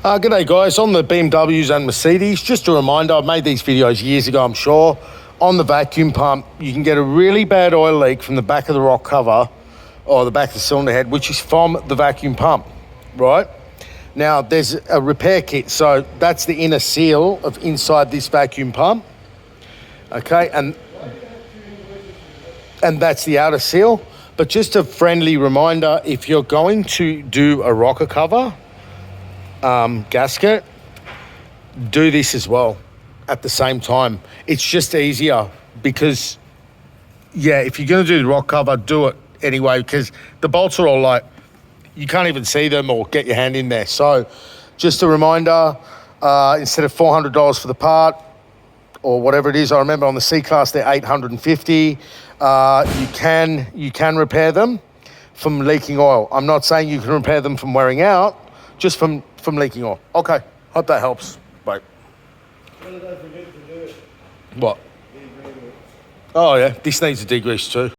G'day guys, on the BMWs and Mercedes, just a reminder, I've made these videos years ago I'm sure, on the vacuum pump, you can get a really bad oil leak from the back of the rock cover or the back of the cylinder head, which is from the vacuum pump, right? Now there's a repair kit, so that's the inner seal of inside this vacuum pump, okay, and that's the outer seal. But just a friendly reminder, if you're going to do a rocker cover, gasket, do this as well at the same time. It's just easier because, yeah, if you're going to do the rock cover, do it anyway, because the bolts are all like, you can't even see them or get your hand in there. So just a reminder, instead of $400 for the part or whatever it is, I remember on the C-Class they're $850. You can repair them from leaking oil. I'm not saying you can repair them from wearing out, just from leaking oil. Okay, hope that helps. Bye. What? Oh yeah, this needs a degrease too.